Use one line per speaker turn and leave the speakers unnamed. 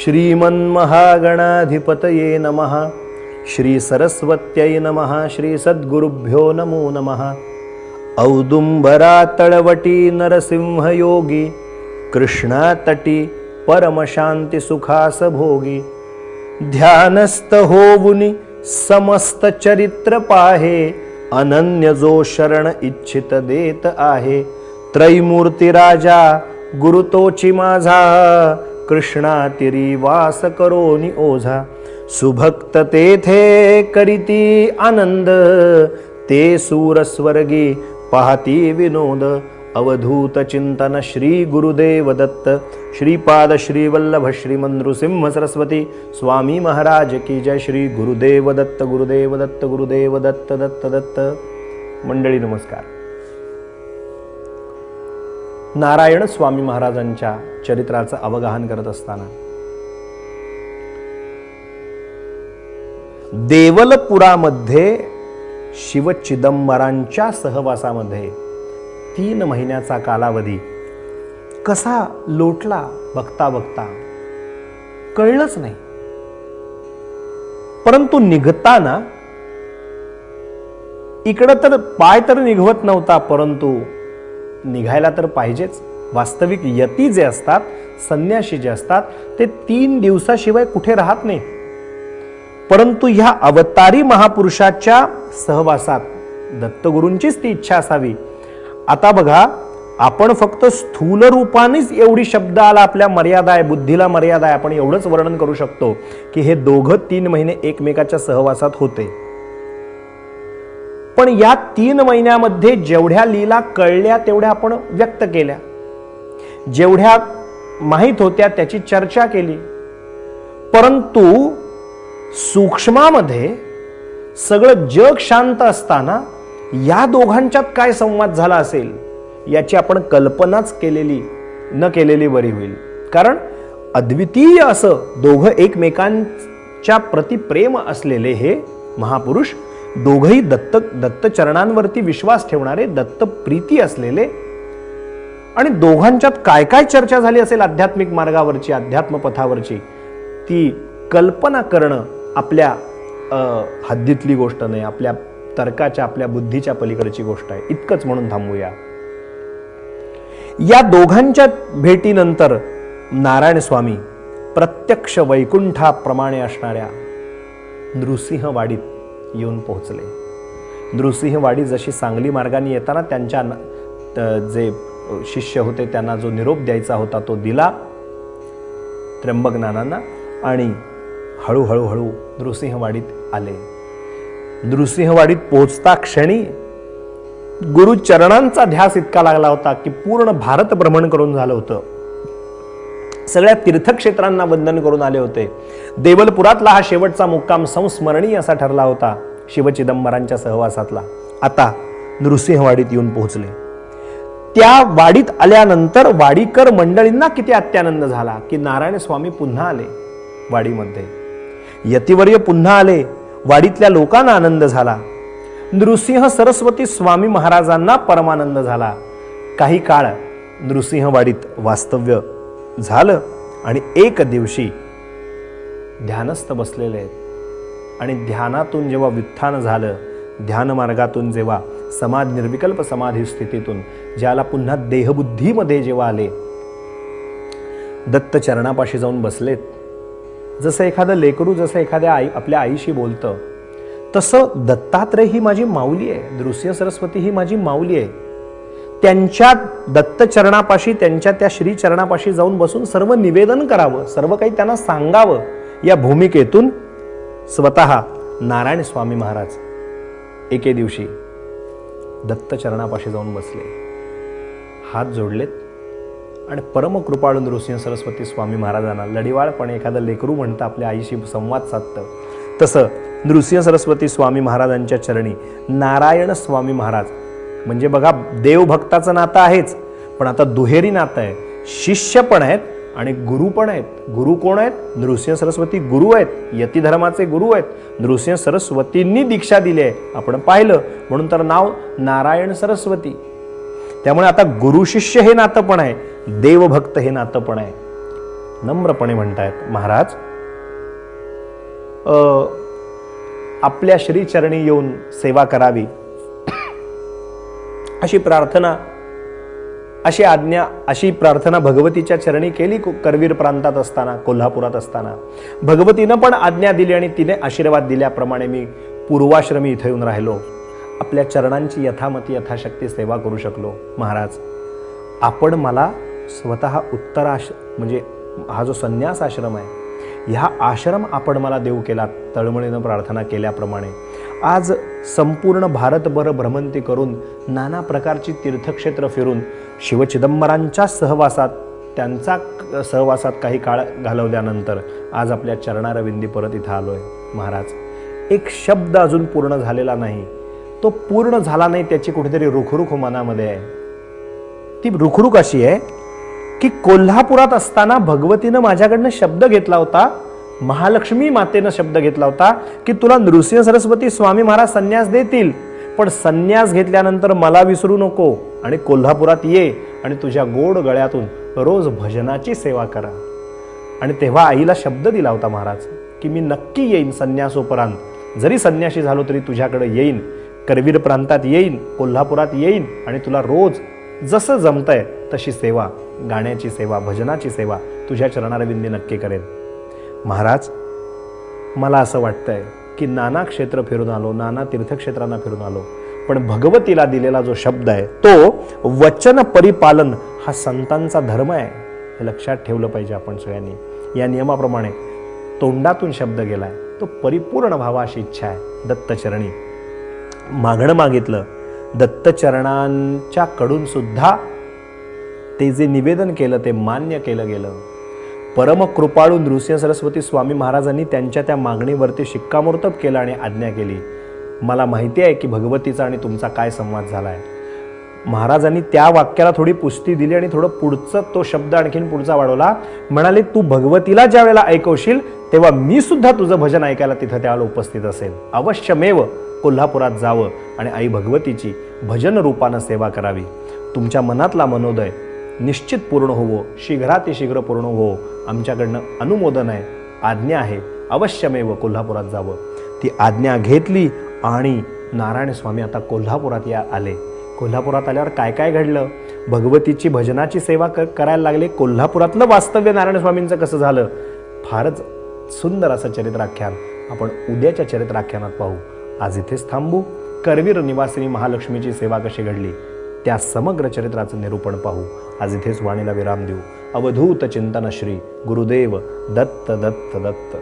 श्रीमन्महागणाधिपतये नमः। श्री सरस्वत्यै नमः। श्री सद्गुरुभ्यो नमो नमः। औदुंबरा तळवटी नरसिंह योगी, कृष्णातटी परमशांती सुखास भोगी। ध्यानस्थ होवुनी समस्त चरित्र पाहे, अनन्य जो शरण इच्छित देत आहे। त्रैमूर्ती राजा गुरु तोची माझा, कृष्णा तिरी वास करोनी ओझा। सुभक्त तेथे करीती आनंद, ते सूर स्वर्गी पाहती विनोद। अवधूत चिंतन श्री गुरुदेव दत्त। श्रीपाद श्री वल्लभ श्रीमन नृसिंह सरस्वती स्वामी महाराज की जय। श्री गुरुदेव दत्त, गुरुदेव दत्त, गुरुदेव दत्त, दत्त दत्त। मंडळी नमस्कार। नारायण स्वामी महाराजांच्या चरित्राचं अवगाहन करत असताना देवलपुरामध्ये शिव चिदंबरांच्या सहवासामध्ये 3 महिन्याचा कालावधी कसा लोटला बघता बघता कळलंच नाही। परंतु निघताना इकडं तर पाय तर निघवत नव्हता, परंतु निघायला तर पाहिजेच। वास्तविक यती जे असतात, संन्यासी जे असतात, ते 3 दिवसाशिवाय कुठे राहत नाही। परंतु ह्या अवतारी महापुरुषाच्या सहवासात दत्तगुरूंचीच ती इच्छा असावी। आता बघा, आपण फक्त स्थूल रूपानेच एवढी शब्द आला, आपल्या मर्यादा आहे, बुद्धीला मर्यादा आहे, आपण एवढंच वर्णन करू शकतो की हे दोघं 3 महिने एकमेकाच्या सहवासात होते। पण या 3 महिन्यामध्ये जेवढ्या लीला कळल्या तेवढ्या आपण व्यक्त केल्या, जेवढ्या माहित होत्या त्याची चर्चा केली। परंतु सूक्ष्मामध्ये सगळं जग शांत असताना या दोघांच्यात काय संवाद झाला असेल याची आपण कल्पनाच न केलेली बरी होईल। कारण अद्वितीय असं दोघं एकमेकांच्या प्रति प्रेम असलेले हे महापुरुष, दोघही दत्त चरणांवरती विश्वास ठेवणारे, दत्त प्रीती असलेले, आणि दोघांच्यात काय काय चर्चा झाली असेल आध्यात्मिक मार्गावरची, अध्यात्म पथावरची, ती कल्पना करणं आपल्या हद्दीतली गोष्ट नाही, आपल्या तर्काच्या, आपल्या बुद्धीच्या पलीकडची गोष्ट आहे। इतकंच म्हणून थांबूया। या दोघांच्या भेटीनंतर नारायण स्वामी प्रत्यक्ष वैकुंठाप्रमाणे असणाऱ्या नृसिंहवाडीत येऊन पोहोचले। नृसिंहवाडी जशी सांगली मार्गाने येताना त्यांच्या जे शिष्य होते त्यांना जो निरोप द्यायचा होता तो दिला त्र्यंबक नानांना, आणि हळूहळू नृसिंहवाडीत आले। नृसिंहवाडीत पोहोचता क्षणी गुरु चरणांचा ध्यास इतका लागला होता की पूर्ण भारत भ्रमण करून झालं होतं, सगळ्या तीर्थक्षेत्रांना वंदन करून आले होते। देवलपुरातला हा शेवटचा मुक्काम संस्मरणीय असा ठरला होता शिवचिदंबरांच्या सहवासातला। आता नृसिंहवाडीत येऊन पोहोचले। त्या वाडीत आल्यानंतर वाडीकर मंडळींना किती अत्यानंद झाला की नारायण स्वामी पुन्हा आले वाडीमध्ये, यतिवर्य पुन्हा आले। वाडीतल्या लोकांना आनंद झाला। नृसिंह सरस्वती स्वामी महाराजांना परमानंद झाला। काही काळ नृसिंहवाडीत वास्तव्य झालं आणि एक दिवशी ध्यानस्थ बसलेले आहेत, आणि ध्यानातून जेव्हा व्युत्थान झालं, ध्यान मार्गातून जेव्हा निर्विकल्प समाधी स्थितीतून ज्याला पुन्हा देहबुद्धीमध्ये जेव्हा आले, दत्त चरणापाशी जाऊन बसलेत। जसं एखादं लेकरू जसं एखाद्या आपल्या आईशी बोलतं, तसं दत्तात्रय ही माझी माऊली आहे, नृसिंह सरस्वती ही माझी माऊली आहे। त्यांच्या दत्त चरणापाशी, त्यांच्या त्या श्री चरणापाशी जाऊन बसून सर्व निवेदन करावं, सर्व काही त्यांना सांगावं, या भूमिकेतून स्वतः नारायण स्वामी महाराज एके दिवशी दत्त चरणापाशी जाऊन बसले, हात जोडलेत, आणि परमकृपाळू नृसिंह सरस्वती स्वामी महाराजांना लढिवाळपणे एखादं लेकरू म्हणतं आपल्या आईशी संवाद साधतं, तसं नृसिंह सरस्वती स्वामी महाराजांच्या चरणी नारायण स्वामी महाराज, म्हणजे बघा देवभक्ताचं नातं आहेच, पण आता दुहेरी नातं आहे। शिष्य पण आहेत आणि गुरु पण आहेत। गुरु कोण आहेत? नृसिंह सरस्वती गुरु आहेत, यती धर्माचे गुरु आहेत। नृसिंह सरस्वतींनी दीक्षा दिली आहे, आपण पाहिलं, म्हणून तर नाव नारायण सरस्वती। त्यामुळे आता गुरु शिष्य हे नातं पण आहे, देवभक्त हे नातं पण आहे। नम्रपणे म्हणतायत, महाराज आपल्या श्रीचरणी येऊन सेवा करावी अशी प्रार्थना, अशी आज्ञा, अशी प्रार्थना भगवतीच्या चरणी केली करवीर प्रांतात असताना, कोल्हापुरात असताना. भगवतीनं पण आज्ञा दिली आणि तिने आशीर्वाद दिल्याप्रमाणे मी पूर्वाश्रमी इथे येऊन राहिलो. आपल्या चरणांची यथामती यथाशक्ती सेवा करू शकलो. महाराज आपण मला स्वतः म्हणजे हा जो संन्यास आश्रम आहे, ह्या आश्रम आपण मला देऊ केला. तळमळीनं प्रार्थना केल्याप्रमाणे आज संपूर्ण भारतभर भ्रमंती करून नाना प्रकारची तीर्थक्षेत्र फिरून शिवचिदंबरांच्या सहवासात, त्यांचा सहवासात काही काळ घालवल्यानंतर आज आपल्या चरणारविंदी परत इथं आलोय. महाराज एक शब्द अजून पूर्ण झालेला नाही. तो पूर्ण झाला नाही त्याची कुठेतरी रुखरुख मनामध्ये आहे. ती रुखरुख अशी आहे की कोल्हापुरात असताना भगवतीनं माझ्याकडनं शब्द घेतला होता, महालक्ष्मी मातेनं शब्द घेतला होता की तुला नृसिंह सरस्वती स्वामी महाराज संन्यास देतील, पण संन्यास घेतल्यानंतर मला विसरू नको आणि कोल्हापुरात ये आणि तुझ्या गोड गळ्यातून रोज भजनाची सेवा करा. आणि तेव्हा आईला शब्द दिला होता महाराज की मी नक्की येईन संन्यासोपरांत, जरी संन्यासी झालो तरी तुझ्याकडे येईन, करवीर प्रांतात येईन, कोल्हापुरात येईन आणि तुला रोज जसं जमतंय तशी सेवा, गाण्याची सेवा, भजनाची सेवा तुझ्या चरणारविंदी नक्की करेन. महाराज मला असं वाटतंय की नाना क्षेत्र फिरून आलो, नाना तीर्थक्षेत्रांना फिरून आलो, पण भगवतीला दिलेला जो शब्द आहे तो वचन परिपालन हा संतांचा धर्म आहे. हे लक्षात ठेवलं पाहिजे आपण सगळ्यांनी. या नियमाप्रमाणे तोंडातून शब्द गेलाय तो परिपूर्ण व्हावा अशी इच्छा आहे. दत्तचरणी मागणं मागितलं, दत्तचरणांच्या कडून सुद्धा ते जे निवेदन केलं ते मान्य केलं गेलं. परम कृपाळू नृसिंह सरस्वती स्वामी महाराजांनी त्यांच्या त्या मागणीवरती शिक्कामोर्तब केलं आणि आज्ञा केली. मला माहिती आहे की भगवतीचा आणि तुमचा काय संवाद झालाय. महाराजांनी त्या वाक्याला थोडी पुष्टी दिली आणि थोडं पुढचं तो शब्द आणखीन पुढचा वाढवला. म्हणाले तू भगवतीला ज्या वेळेला ऐकवशील तेव्हा मी सुद्धा तुझं भजन ऐकायला तिथं त्यावेळेला उपस्थित असेल. अवश्यमेव कोल्हापुरात जावं आणि आई भगवतीची भजन रूपानं सेवा करावी. तुमच्या मनातला मनोदय निश्चित पूर्ण होवो, शीघ्रातिशीघ्र पूर्ण होवो, आमच्याकडनं अनुमोदन आहे, आज्ञा आहे. अवश्यमेव कोल्हापुरात जावं. ती आज्ञा घेतली आणि नारायण स्वामी आता कोल्हापुरात आले. कोल्हापुरात आल्यावर काय काय घडलं, भगवतीची भजनाची सेवा करायला लागले. कोल्हापुरातलं वास्तव्य नारायण स्वामींचं कसं झालं, फारच सुंदर असं चरित्राख्यान आपण उद्याच्या चरित्राख्यानात पाहू. आज इथेच थांबू. करवीर निवासिनी महालक्ष्मीची सेवा कशी घडली त्या समग्र चरित्राचं निरूपण पाहू. आज इथेच वाणीला विराम देऊ. अवधूत चिंतन श्री गुरुदेव दत्त दत्त दत्त.